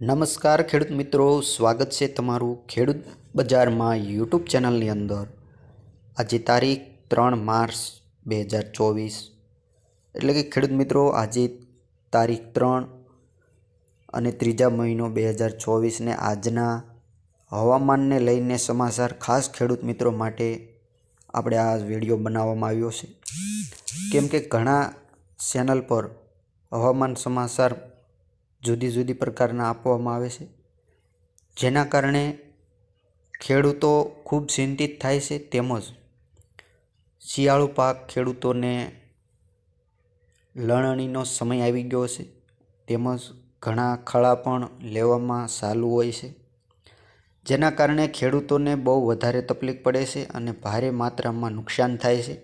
નમસ્કાર ખેડૂત મિત્રો, સ્વાગત છે તમારું ખેડૂત બજારમાં યુટ્યુબ ચેનલની અંદર। આજે તારીખ 3 માર્ચ 2024 એટલે કે ખેડૂત મિત્રો આજે તારીખ 3 અને ત્રીજા મહિનો 2024 ને આજના હવામાનને લઈને સમાચાર ખાસ ખેડૂત મિત્રો માટે આપણે આ વિડીયો બનાવવામાં આવ્યો છે, કેમ કે ઘણા ચેનલ પર હવામાન સમાચાર જુદી જુદી પ્રકારના આપવામાં આવે છે, જેના કારણે ખેડૂતો ખૂબ ચિંતિત થાય છે। તેમજ શિયાળુ પાક ખેડૂતોને લણણીનો સમય આવી ગયો છે, તેમજ ઘણા ખળા પણ લેવામાં ચાલુ હોય છે, જેના કારણે ખેડૂતોને બહુ વધારે તકલીફ પડે છે અને ભારે માત્રામાં નુકસાન થાય છે।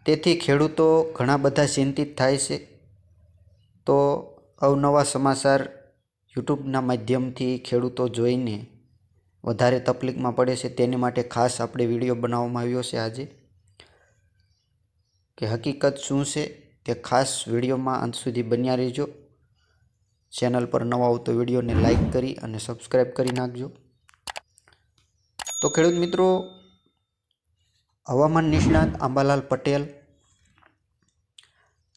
તેથી ખેડૂતો ઘણા બધા ચિંતિત થાય છે। તો અવનવા સમાચાર યુટ્યુબના માધ્યમથી ખેડૂતો જોઈને વધારે તકલીફમાં પડે છે, તેની માટે ખાસ આપણે વિડીયો બનાવવામાં આવ્યો છે આજે, કે હકીકત શું છે તે ખાસ વિડીયોમાં અંત સુધી બન્યા રહેજો। ચેનલ પર નવા હો તો વિડીયોને લાઈક કરી અને સબસ્ક્રાઈબ કરી નાખજો। તો ખેડૂત મિત્રો, હવામાન નિષ્ણાત આંબાલાલ પટેલ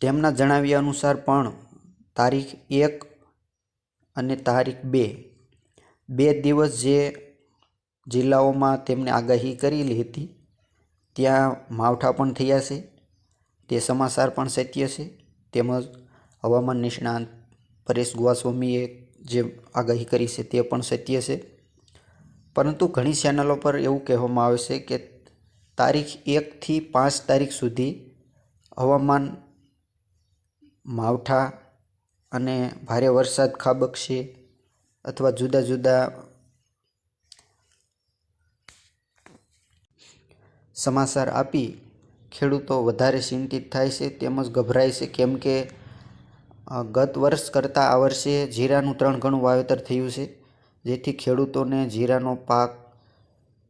તેમના જણાવ્યા અનુસાર પણ તારીખ 1 અને તારીખ 2 દિવસ જે જિલ્લાઓમાં તેમણે આગાહી કરેલી હતી ત્યાં માવઠા પણ થયા છે, તે સમાચાર પણ સત્ય છે। તેમજ હવામાન નિષ્ણાત પરેશ ગોસ્વામીએ જે આગાહી કરી છે તે પણ સત્ય છે, પરંતુ ઘણી ચેનલો પર એવું કહેવામાં આવે છે કે તારીખ 1 થી 5 તારીખ સુધી હવામાન માવઠા અને ભારે વરસાદ ખાબકશે અથવા જુદા જુદા સમાચાર આપી ખેડૂતો વધારે ચિંતિત થાય છે તેમજ ગભરાય છે, કેમ કે ગત વર્ષ કરતાં આ વર્ષે જીરાનું 3 ગણું વાવેતર થયું છે, જેથી ખેડૂતોને જીરાનો પાક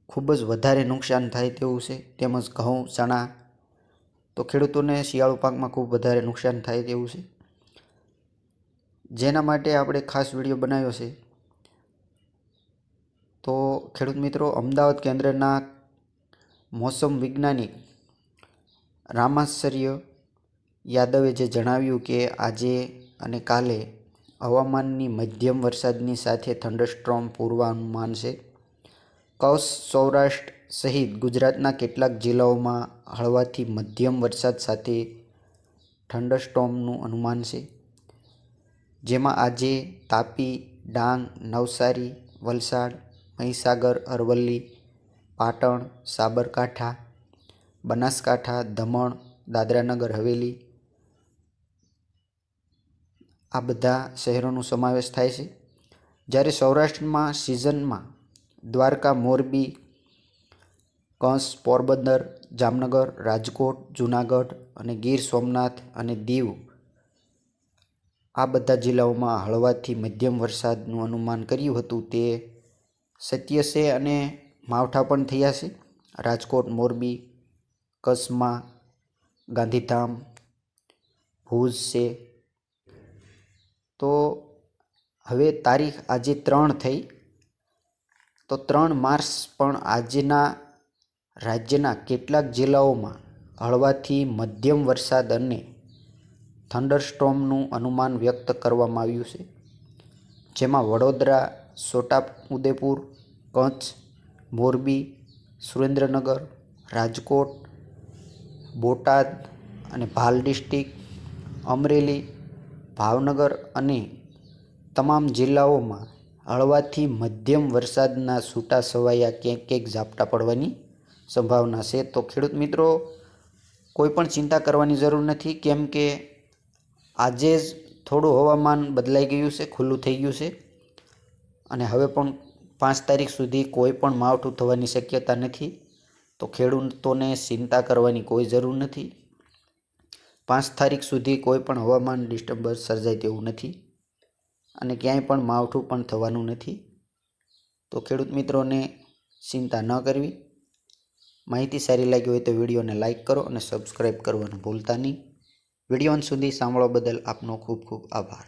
ખૂબ જ વધારે નુકસાન થાય તેવું છે। તેમજ ઘઉં, ચણા, તો ખેડૂતોને શિયાળુ પાકમાં ખૂબ વધારે નુકસાન થાય તેવું છે, જેના માટે આપણે ખાસ વિડીયો બનાવ્યો છે। તો ખેડૂત મિત્રો, અમદાવાદ કેન્દ્રના મોસમ વૈજ્ઞાનિક રામાશ્ચર્ય યાદવે જે જણાવ્યું કે આજે અને કાલે હવામાનની મધ્યમ વરસાદની સાથે થંડરસ્ટોર્મ પૂર્વાનુમાન છે। કચ્છ, સૌરાષ્ટ્ર સહિત ગુજરાતના કેટલાક જિલ્લાઓમાં હળવાથી મધ્યમ વરસાદ સાથે થંડરસ્ટોર્મનું અનુમાન છે, જેમાં આજે તાપી, ડાંગ, નવસારી, વલસાડ, મહીસાગર, અરવલ્લી, પાટણ, સાબરકાંઠા, બનાસકાંઠા, દમણ, દાદરાનગર હવેલી આ બધા શહેરોનો સમાવેશ થાય છે। જ્યારે સૌરાષ્ટ્રમાં સિઝનમાં દ્વારકા, મોરબી, કચ્છ, પોરબંદર, જામનગર, રાજકોટ, જૂનાગઢ અને ગીર સોમનાથ અને દીવ આ બધા જિલ્લાઓમાં હળવાથી મધ્યમ વરસાદનું અનુમાન કર્યું હતું તે સત્ય છે અને માવઠા પણ થયા છે। રાજકોટ, મોરબી, કચ્છમાં ગાંધીધામ, ભુજ છે। તો હવે તારીખ આજે 3 થઈ, તો 3 માર્ચ પણ આજના રાજ્યના કેટલાક જિલ્લાઓમાં હળવાથી મધ્યમ વરસાદ અને થંડરસ્ટોર્મનું અનુમાન વ્યક્ત કરવામાં આવ્યું છે, જેમાં વડોદરા, છોટાઉદેપુર, કચ્છ, મોરબી, સુરેન્દ્રનગર, રાજકોટ, બોટાદ અને ભાલ ડિસ્ટ્રિક્ટ, અમરેલી, ભાવનગર અને તમામ જિલ્લાઓમાં હળવાથી મધ્યમ વરસાદના છૂટા છવાયા ક્યાંક ઝાપટા પડવાની સંભાવના છે। તો ખેડૂત મિત્રો, કોઈ પણ ચિંતા કરવાની જરૂર નથી, કેમ કે આજે જ થોડું હવામાન બદલાઈ ગયું છે, ખુલ્લું થઈ ગયું છે અને હવે પણ 5 તારીખ સુધી કોઈ પણ માવઠું થવાની શક્યતા નથી। તો ખેડૂતોને ચિંતા કરવાની કોઈ જરૂર નથી। 5 તારીખ સુધી કોઈ પણ હવામાન ડિસ્ટર્બન્સ સર્જાય તેવું નથી અને ક્યાંય પણ માવઠું પણ થવાનું નથી। તો ખેડૂત મિત્રોને ચિંતા ન કરવી। માહિતી સારી લાગી હોય તો વિડીયોને લાઈક કરો અને સબસ્ક્રાઈબ કરવાનું ભૂલતા નહીં। વિડીયો અંત સુધી સાંભળવા બદલ આપનો ખૂબ ખૂબ આભાર।